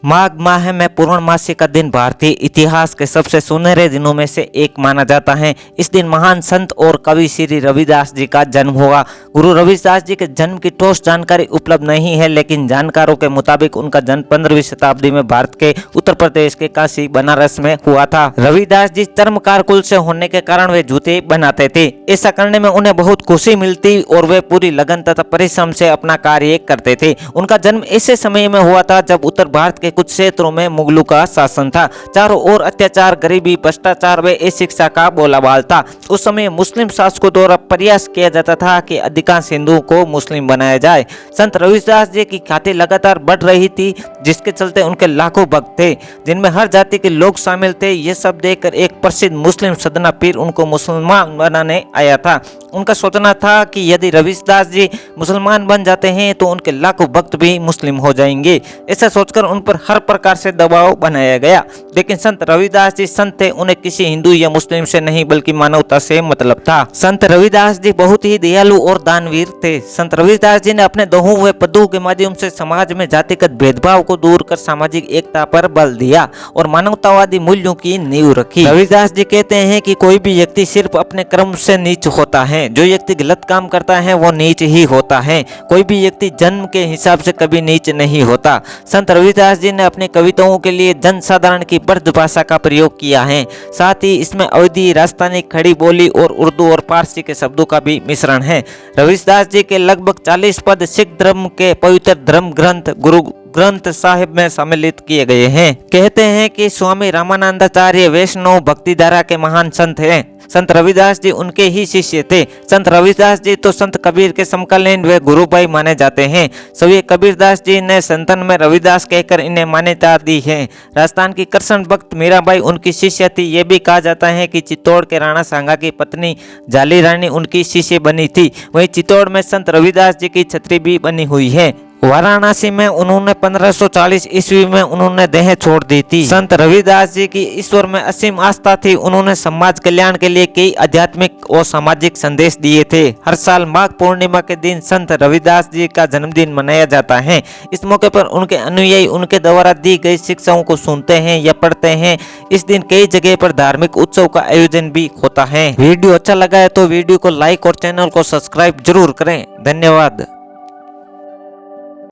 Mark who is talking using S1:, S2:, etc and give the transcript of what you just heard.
S1: माघ माह में पूर्णमासी का दिन भारतीय इतिहास के सबसे सुनहरे दिनों में से एक माना जाता है। इस दिन महान संत और कवि श्री रविदास जी का जन्म हुआ। गुरु रविदास जी के जन्म की ठोस जानकारी उपलब्ध नहीं है, लेकिन जानकारों के मुताबिक उनका जन्म 15वीं शताब्दी में भारत के उत्तर प्रदेश के काशी बनारस में हुआ था। रविदास जी चर्मकार कुल से होने के कारण वे जूते बनाते थे। ऐसा करने में उन्हें बहुत खुशी मिलती और वे पूरी लगन तथा परिश्रम से अपना कार्य करते थे। उनका जन्म ऐसे समय में हुआ था जब उत्तर भारत के कुछ क्षेत्रों में मुगलों का शासन था। चारों ओर अत्याचार, गरीबी, भ्रष्टाचार व अशिक्षा का बोलाबाल था। उस समय मुस्लिम शासकों द्वारा प्रयास किया जाता था कि अधिकांश हिंदुओं को मुस्लिम बनाया जाए। संत रविदास जी की ख्याति लगातार बढ़ रही थी, जिसके चलते उनके लाखों भक्त थे, जिनमें हर जाति के लोग शामिल थे। ये सब देखकर एक प्रसिद्ध मुस्लिम सदना पीर उनको मुसलमान बनाने आया था। उनका सोचना था कि यदि रविदास जी मुसलमान बन जाते हैं तो उनके लाखों भक्त भी मुस्लिम हो जाएंगे। ऐसा सोचकर उन पर हर प्रकार से दबाव बनाया गया। लेकिन संत रविदास जी संत थे, उन्हें किसी हिंदू या मुस्लिम से नहीं बल्कि मानवता से मतलब था। संत रविदास जी बहुत ही दयालु और दानवीर थे। संत रविदास जी ने अपने दोहों व पदों के माध्यम से समाज में जातिगत भेदभाव को दूर कर सामाजिक एकता पर बल दिया और मानवतावादी मूल्यों की नींव रखी। रविदास जी कहते हैं कि कोई भी व्यक्ति सिर्फ अपने कर्म से नीच होता है। जो व्यक्ति गलत काम करता है वो नीच ही होता है। कोई भी व्यक्ति जन्म के हिसाब से कभी नीच नहीं होता। संत रविदास जी ने अपनी कविताओं के लिए जनसाधारण की ब्रज भाषा का प्रयोग किया है। साथ ही इसमें अवधी, राजस्थानी, खड़ी बोली और उर्दू और पारसी के शब्दों का भी मिश्रण है। रविदास जी के लगभग 40 पद सिख धर्म के पवित्र धर्म ग्रंथ गुरु ग्रंथ साहिब में सम्मिलित किए गए हैं। कहते हैं कि स्वामी रामानंदाचार्य वैष्णव भक्तिधारा के महान संत हैं। संत रविदास जी उनके ही शिष्य थे। संत रविदास जी तो संत कबीर के समकालीन व गुरु भाई माने जाते हैं। सभी कबीरदास जी ने संतन में रविदास कहकर इन्हें मान्यता दी है। राजस्थान की कृष्ण भक्त मीराबाई उनकी शिष्य थी। ये भी कहा जाता है कि चित्तौड़ के राणा सांगा की पत्नी जाली रानी उनकी शिष्य बनी थी। वहीं चित्तौड़ में संत रविदास जी की छतरी भी बनी हुई है। वाराणसी में उन्होंने 1540 ईस्वी में उन्होंने देह छोड़ दी थी। संत रविदास जी की ईश्वर में असीम आस्था थी। उन्होंने समाज कल्याण के लिए कई आध्यात्मिक और सामाजिक संदेश दिए थे। हर साल माघ पूर्णिमा के दिन संत रविदास जी का जन्मदिन मनाया जाता है। इस मौके पर उनके अनुयायी उनके द्वारा दी गई शिक्षाओं को सुनते हैं या पढ़ते हैं। इस दिन कई जगह पर धार्मिक उत्सव का आयोजन भी होता है। वीडियो अच्छा लगा है तो वीडियो को लाइक और चैनल को सब्सक्राइब जरूर करें। धन्यवाद।